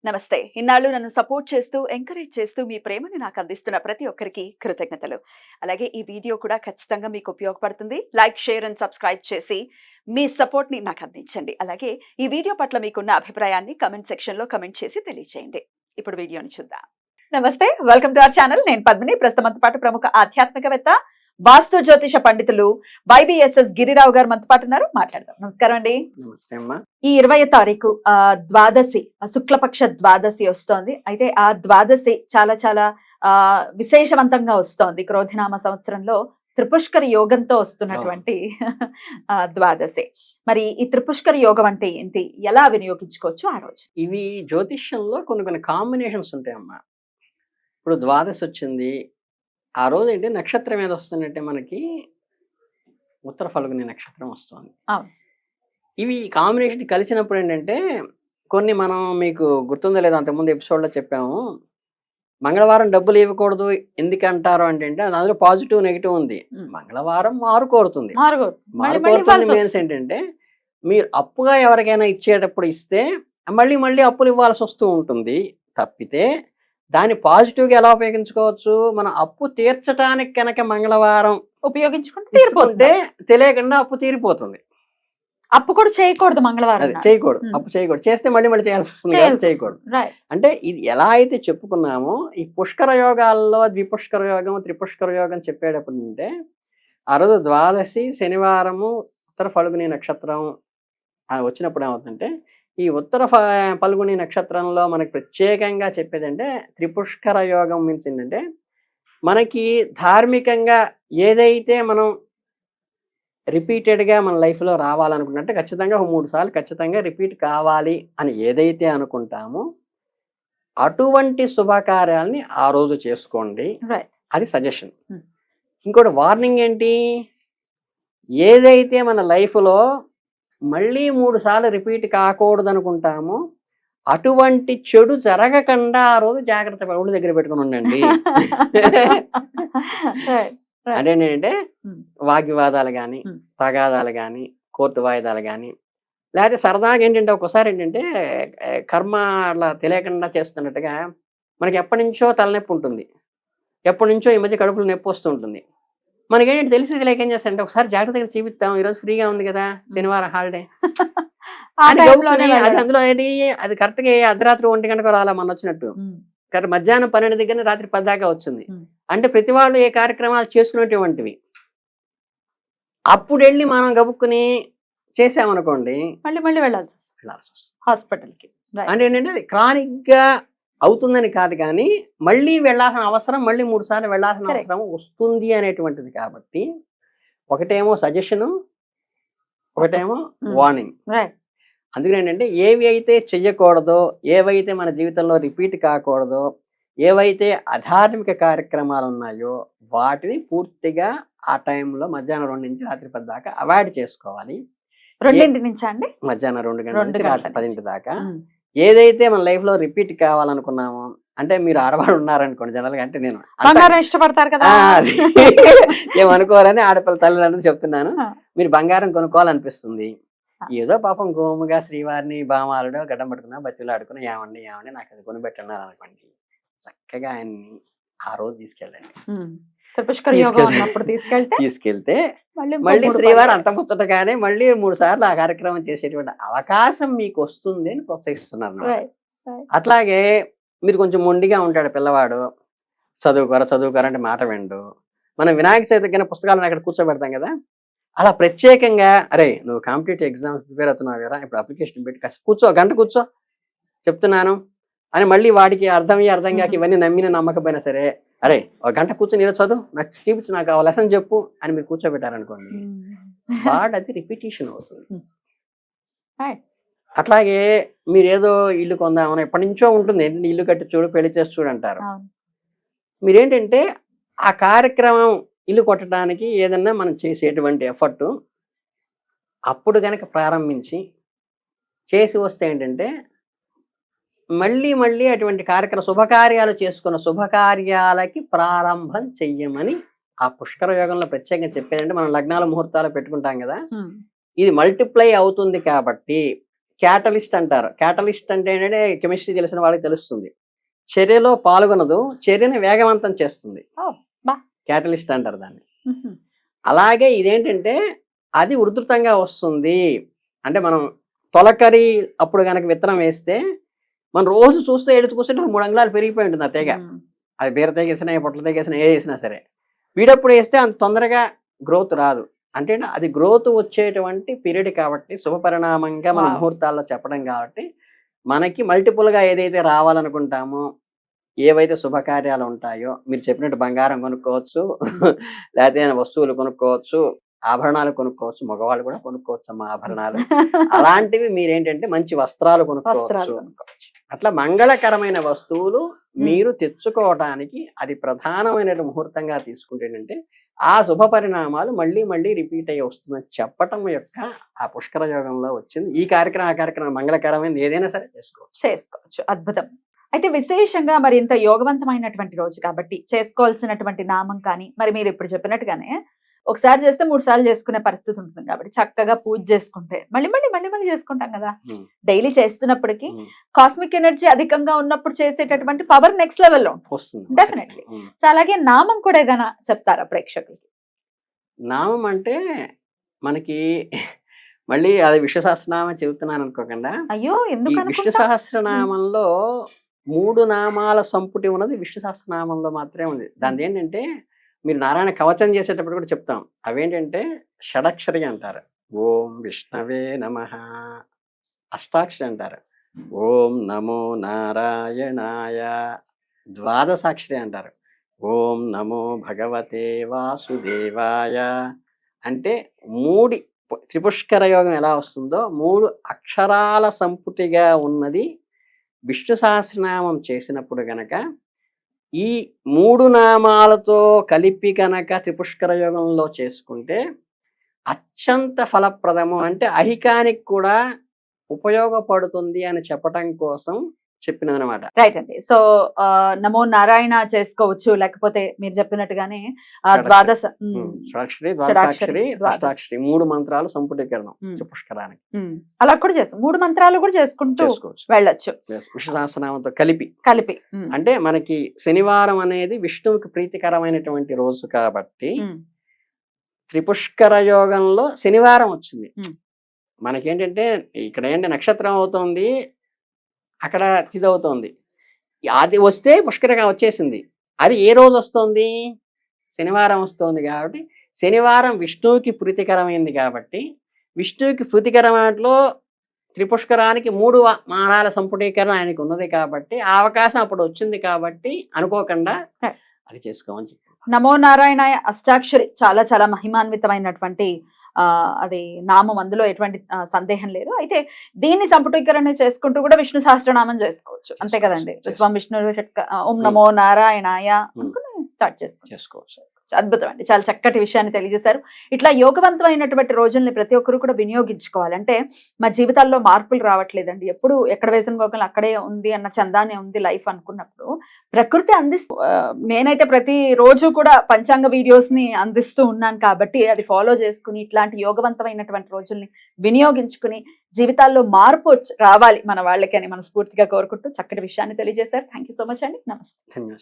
నమస్తే. ఇన్నాళ్ళు నన్ను సపోర్ట్ చేస్తూ, ఎంకరేజ్ చేస్తూ మీ ప్రేమని నాకు అందిస్తున్న ప్రతి ఒక్కరికి కృతజ్ఞతలు. అలాగే ఈ వీడియో కూడా ఖచ్చితంగా మీకు ఉపయోగపడుతుంది. లైక్, షేర్ అండ్ సబ్స్క్రైబ్ చేసి మీ సపోర్ట్‌ని నాకు అందించండి. అలాగే ఈ వీడియో పట్ల మీకున్న అభిప్రాయాన్ని కామెంట్ సెక్షన్‌లో కామెంట్ చేసి తెలియజేయండి. ఇప్పుడు వీడియోని చూద్దాం. నమస్తే. Welcome to our channel. నేను పద్మిని. ప్రస్తుతం మనతో పాటు ప్రముఖ ఆధ్యాత్మికవేత్త, వాస్తు జ్యోతిష పండితులు వైబీఎస్ఎస్ గిరిరావు గారు మనతో పాటు ఉన్నారు. మాట్లాడదాం. నమస్కారం అండి. నమస్తే అమ్మా. ఈ 20వ తారీఖు ద్వాదశి, శుక్లపక్ష ద్వాదశి వస్తోంది. అయితే ఆ ద్వాదశి చాలా చాలా విశేషవంతంగా వస్తోంది. క్రోధినామ సంవత్సరంలో త్రిపుష్కర యోగంతో వస్తున్నటువంటి ద్వాదశి. మరి ఈ త్రిపుష్కర యోగం అంటే ఏంటి, ఎలా వినియోగించుకోవచ్చు ఆ రోజు? ఇవి జ్యోతిష్యంలో కొన్ని కాంబినేషన్స్ ఉంటాయమ్మా. ఇప్పుడు ద్వాదశి వచ్చింది, ఆ రోజు ఏంటి నక్షత్రం ఏది వస్తుందంటే మనకి ఉత్తర ఫల్గుని నక్షత్రం వస్తుంది. ఇవి కాంబినేషన్ కలిసినప్పుడు ఏంటంటే కొన్ని మనం మీకు గుర్తుందో లేదో అంతకుముందు ఎపిసోడ్లో చెప్పాము. మంగళవారం డబ్బులు ఇవ్వకూడదు ఎందుకంటారు అంటే అందులో పాజిటివ్ నెగిటివ్ ఉంది. మంగళవారం మారుకోరుతుంది. మారుకోరుతుంది మీన్స్ ఏంటంటే మీరు అప్పుగా ఎవరికైనా ఇచ్చేటప్పుడు ఇస్తే మళ్ళీ మళ్ళీ అప్పులు ఇవ్వాల్సి వస్తూ ఉంటుంది. తప్పితే దాన్ని పాజిటివ్గా ఎలా ఉపయోగించుకోవచ్చు, మనం అప్పు తీర్చడానికి కనుక మంగళవారం ఉపయోగించుకుంటే తెలియకుండా అప్పు తీరిపోతుంది. అప్పు కూడా చేయకూడదు మంగళవారం. చేయకూడదు, అప్పు చేయకూడదు. చేస్తే మళ్ళీ మళ్ళీ చేయాల్సి వస్తుంది కాబట్టి చేయకూడదు. అంటే ఇది ఎలా అయితే చెప్పుకున్నామో ఈ పుష్కర యోగాల్లో ద్విపుష్కర యోగం, త్రిపుష్కర యోగం చెప్పేటప్పుడు అంటే ఆ రోజు ద్వాదశి శనివారము ఉత్తర ఫల్గుని నక్షత్రం వచ్చినప్పుడు ఏమవుతుందంటే ఈ ఉత్తర ఫల్గుని నక్షత్రంలో మనకి ప్రత్యేకంగా చెప్పేదంటే త్రిపుష్కర యోగం మీన్స్ ఏంటంటే మనకి ధార్మికంగా ఏదైతే మనం రిపీటెడ్గా మన లైఫ్లో రావాలనుకున్నట్టే ఖచ్చితంగా 3 సార్లు ఖచ్చితంగా రిపీట్ కావాలి అని ఏదైతే అనుకుంటామో అటువంటి శుభకార్యాలని ఆ రోజు చేసుకోండి. అది సజెషన్. ఇంకోటి వార్నింగ్ ఏంటి, ఏదైతే మన లైఫ్లో మళ్ళీ 3 సార్లు రిపీట్ కాకూడదు అనుకుంటామో అటువంటి చెడు జరగకుండా ఆ రోజు జాగ్రత్త ఒళ్ళు దగ్గర పెట్టుకుని ఉండండి. అంటే ఏంటంటే వాగ్వివాదాలు కానీ, తగాదాలు కానీ, కోర్టు వాయిదాలు కానీ, లేకపోతే సరదాగా ఏంటంటే ఒక్కోసారి ఏంటంటే కర్మ అట్లా తెలియకుండా చేస్తున్నట్టుగా మనకి ఎప్పటి నుంచో తలనొప్పి ఉంటుంది, ఎప్పటి నుంచో ఈ మధ్య కడుపులో నొప్పి వస్తూ ఉంటుంది. మనకేంటంటే తెలిసి తెలియక ఏం చేస్తారంటే ఒకసారి జాగ్రత్తగా చూపిస్తాం, ఈరోజు ఫ్రీగా ఉంది కదా, శనివారం హాలిడే అది అందులో ఏంటి అది కరెక్ట్గా అర్ధరాత్రి 1 గంటకు రాలా మన వచ్చినట్టు. కరెక్ట్ మధ్యాహ్నం 12 దగ్గర రాత్రి 10 దాకా వచ్చింది. అంటే ప్రతి వాళ్ళు ఏ కార్యక్రమాలు చేసుకునేటువంటివి అప్పుడు వెళ్ళి మనం గబుక్కుని చేసామనుకోండి మళ్ళీ వెళ్ళాల్సి వస్తుంది హాస్పిటల్కి. అంటే ఏంటంటే క్రానిక్ గా అవుతుందని కాదు కానీ మళ్ళీ వెళ్ళాల్సిన అవసరం, మళ్ళీ 3 సార్లు వెళ్ళాల్సిన అవసరం వస్తుంది అనేటువంటిది. కాబట్టి ఒకటేమో సజెషను, ఒకటేమో వార్నింగ్. అందుకని ఏంటంటే ఏవి అయితే చెయ్యకూడదో, ఏవైతే మన జీవితంలో రిపీట్ కాకూడదో, ఏవైతే అధార్మిక కార్యక్రమాలు ఉన్నాయో వాటిని పూర్తిగా ఆ టైంలో మధ్యాహ్నం 2 నుంచి రాత్రి 10 దాకా అవాయిడ్ చేసుకోవాలి. 2 నుంచి అండి మధ్యాహ్నం 2 గంటల నుంచి రాత్రి 10 దాకా. ఏదైతే మన లైఫ్ లో రిపీట్ కావాలనుకున్నామో, అంటే మీరు ఆడవాళ్ళు ఉన్నారనుకోండి జనరల్ గా, అంటే నేను ఇష్టపడతారు కదా ఏమనుకోవాలని ఆడపిల్ల తల్లిదండ్రులు చెప్తున్నాను. మీరు బంగారం కొనుక్కోవాలనిపిస్తుంది, ఏదో పాపం గోముగా శ్రీవారిని బామాలుడో గడ్డం పట్టుకున్నా బచ్చులు ఆడుకుని ఏమండి నాకు అది కొనిపెట్టున్నారు అనుకోండి, చక్కగా ఆయన్ని ఆ రోజు తీసుకెళ్ళండి. తీసుకెళ్తే మళ్ళీ శ్రీవారు అంత ముచ్చటగానే మళ్ళీ 3 సార్లు ఆ కార్యక్రమం చేసేటువంటి అవకాశం మీకు వస్తుంది అని ప్రోత్సహిస్తున్నారు. అట్లాగే మీరు కొంచెం మొండిగా ఉంటాడు పిల్లవాడు, చదువుకోరంటే మాట విండు. మనం వినాయక చవితి కింద పుస్తకాలను అక్కడ కూర్చోబెడతాం కదా, అలా ప్రత్యేకంగా అరే నువ్వు కాంపిటేటివ్ ఎగ్జామ్స్ ప్రిపేర్ అవుతున్నావు కదా, ఇప్పుడు అప్లికేషన్ పెట్టి కాస్త కూర్చో, గంట కూర్చో చెప్తున్నాను అని మళ్ళీ వాడికి అర్థం కాక ఇవన్నీ నమ్మిన నమ్మకపోయినా సరే, అరే 1 గంట కూర్చొని ఈరోజు చదువు, నాకు చూపించు, నాకు ఆ లెసన్ చెప్పు అని మీరు కూర్చోబెట్టారనుకోండి, వాడు అది రిపిటేషన్ అవుతుంది. అట్లాగే మీరు ఏదో ఇల్లు కొందామని ఎప్పటి నుంచో ఉంటుంది, ఏంటంటే ఇల్లు కట్టి చూడు, పెళ్లి చేసి చూడు అంటారు. మీరేంటంటే ఆ కార్యక్రమం ఇల్లు కొట్టడానికి ఏదన్నా మనం చేసేటువంటి ఎఫర్ట్ అప్పుడు కనుక ప్రారంభించి చేసి వస్తే ఏంటంటే మళ్ళీ అటువంటి శుభకార్యాలు చేసుకున్న శుభకార్యాలకి ప్రారంభం చెయ్యమని ఆ పుష్కర యోగంలో ప్రత్యేకంగా చెప్పేదంటే మనం లగ్నాల ముహూర్తాలు పెట్టుకుంటాం కదా, ఇది మల్టిప్లై అవుతుంది కాబట్టి క్యాటలిస్ట్ అంటారు. క్యాటలిస్ట్ అంటే ఏంటంటే కెమిస్ట్రీ తెలిసిన వాళ్ళకి తెలుస్తుంది. చర్యలో పాల్గొనదు, చర్యని వేగవంతం చేస్తుంది. ఓ, బా. క్యాటలిస్ట్ అంటారు దాన్ని. మ్హూ. అలాగే ఇదేంటంటే అది ఉధృతంగా వస్తుంది. అంటే మనం తొలకరి అప్పుడు గనక విత్తనం వేస్తే మనం రోజు చూస్తే ఎడుతు కూర్చుంటే 3 అంగుళాలు పెరిగిపోయి ఉంటుంది ఆ తీగ. మ్. అది బీర తెగేసినా, పొట్ల తెగేసినా, ఏ వేసినా సరే. వీడప్పుడు వేస్తే అంత తొందరగా గ్రోత్ రాదు. అంటే అది గ్రోత్ వచ్చేటువంటి పీరియడ్ కాబట్టి శుభపరిణామంగా మన వావ్. ముహూర్తాల్లో చెప్పడం కాబట్టి మనకి మల్టిపుల్‌గా ఏదైతే రావాలనుకుంటామో, ఏవైతే శుభకార్యాలు ఉంటాయో, మీరు చెప్పినట్టు బంగారం కొనుక్కోవచ్చు, లేతే వస్తువులు కొనుక్కోవచ్చు, ఆభరణాలు కొనుక్కోవచ్చు. మగవాళ్ళు కూడా కొనుక్కోవచ్చమ్మా ఆభరణాలు. అలాంటివి మీరేంటంటే మంచి వస్త్రాలు వస్త్రాలు కొనుక్కోవచ్చు. కొనుక్కోవచ్చు. అట్లా మంగళకరమైన వస్తువులు మ్. మీరు తెచ్చుకోవటానికి అది ప్రధానమైన ముహూర్తంగా తీసుకుంటేనంటే ఆ శుభ పరిణామాలు మళ్ళీ మళ్ళీ రిపీట్ అయ్యి వస్తుందని చెప్పటం యొక్క ఆ పుష్కర యోగంలో వచ్చింది. ఈ కార్యక్రమం ఆ కార్యక్రమం మంగళకరమైనది ఏదైనా సరే చేసుకోవచ్చు. చేసుకోవచ్చు. అద్భుతం. అయితే విశేషంగా మరి ఇంత యోగవంతమైనటువంటి రోజు కాబట్టి చేసుకోవాల్సినటువంటి నామం కానీ మరి మీరు ఇప్పుడు చెప్పినట్టుగానే ఒకసారి చేస్తే 3 సార్లు చేసుకునే పరిస్థితి ఉంటుంది కాబట్టి చక్కగా పూజ చేసుకుంటే మళ్ళీ మళ్ళీ మళ్ళీ మళ్ళీ చేసుకుంటాం కదా. ఉమ్, డైలీ చేస్తున్నప్పటికీ ఉమ్, కాస్మిక్ ఎనర్జీ అధికంగా ఉన్నప్పుడు చేసేటటువంటి పవర్ నెక్స్ట్ లెవెల్లో ఉంటుంది. వస్తుంది. Definitely. సో అలాగే నామం కూడా ఏదైనా చెప్తారా ప్రేక్షకులకి? నామం అంటే మనకి మళ్ళీ అది విష్ణు సహస్రనామం చెబుతున్నాను అనుకోకుండా, అయ్యో ఈ ఎందుకు విష్ణు అనుకుంటా? సహస్రనామంలో 3 నామాల సంపుటి ఉన్నది విష్ణు సహస్రనామంలో మాత్రమే ఉంది. దాని ఏంటంటే మీరు నారాయణ కవచం చేసేటప్పుడు కూడా చెప్తాం. అవేంటంటే షడక్షరి అంటారు. ఓం విష్ణవే నమః. అష్టాక్షరి అంటారు. ఓం నమో నారాయణాయ. ద్వాదశాక్షరి అంటారు. ఓం నమో భగవతే వాసుదేవాయ. అంటే త్రిపుష్కర యోగం ఎలా వస్తుందో 3 అక్షరాల సంపుటిగా ఉన్నది విష్ణు సహస్రనామం చేసినప్పుడు గనక ఈ 3 నామాలతో కలిపి కనుక త్రిపుష్కర యోగంలో చేసుకుంటే అత్యంత ఫలప్రదము. అంటే అహికానికి కూడా ఉపయోగపడుతుంది అని చెప్పటం కోసం చెప్పినదనమాట. రైట్ అండి. సో నమో నారాయణ చేసుకోవచ్చు, లేకపోతే మీరు చెప్పినట్టుగానే షడక్షరి. ద్వాదశ షడాక్షరి, షడాక్షరి, ద్వాదశాక్షరి, ద్వాదశ. అష్టాక్షరి 3 మంత్రాలు సంపుటీకరణం ఉమ్. త్రిపుష్కరానికి అలా కూడా చేస్తాం. 3 మంత్రాలు కూడా చేసుకుంటూ చేసుకోవచ్చు. వెళ్ళొచ్చు విష్ణు సహస్రనామంతో కలిపి. కలిపి. అంటే మనకి శనివారం అనేది విష్ణువుకి ప్రీతికరమైనటువంటి రోజు కాబట్టి త్రిపుష్కర యోగంలో శనివారం వచ్చింది. ఉమ్. మనకేంటంటే ఇక్కడ ఏంటి నక్షత్రం అవుతోంది, అక్కడ తిథి అవుతోంది. అది వస్తే పుష్కరంగా వచ్చేసింది. అది ఏ రోజు వస్తుంది? శనివారం వస్తుంది. కాబట్టి శనివారం విష్ణువుకి ప్రీతికరమైంది కాబట్టి విష్ణువుకి ప్రీతికరమైనట్లో త్రిపుష్కరానికి 3 మారాల సంపుటీకరణ ఆయనకు ఉన్నది కాబట్టి ఆ అవకాశం అప్పుడు వచ్చింది కాబట్టి అనుకోకుండా అది చేసుకోమని చెప్పి. నమో నారాయణ అష్టాక్షరి చాలా చాలా మహిమాన్వితమైనటువంటి అది నామం, అందులో ఎటువంటి సందేహం లేదు. అయితే దీన్ని సంపుటీకరణ చేసుకుంటూ కూడా విష్ణు సహస్రనామం చేసుకోవచ్చు, అంతే కదండి. విశ్వం విష్ణు ఓం నమో నారాయణాయ అనుకుని స్టార్ట్ చేసుకోవచ్చు. అద్భుతం అండి, చాలా చక్కటి విషయాన్ని తెలియజేశారు. ఇట్లా యోగవంతమైనటువంటి రోజుల్ని ప్రతి ఒక్కరు కూడా వినియోగించుకోవాలి. అంటే మా జీవితాల్లో మార్పులు రావట్లేదండి, ఎప్పుడు ఎక్కడ వేసిన గోకలు అక్కడే ఉంది అన్న చందానే ఉంది లైఫ్ అనుకున్నప్పుడు ప్రకృతి నేనైతే ప్రతి రోజు కూడా పంచాంగ వీడియోస్ ని అందిస్తూ ఉన్నాను కాబట్టి అది ఫాలో చేసుకుని ఇట్లాంటి యోగవంతమైనటువంటి రోజుల్ని వినియోగించుకుని జీవితాల్లో మార్పు రావాలి మన వాళ్ళకి అని మనస్ఫూర్తిగా కోరుకుంటూ చక్కటి విషయాన్ని తెలియజేశారు. థ్యాంక్ యూ సో మచ్ అండి. నమస్తే. ధన్యవాదాలు.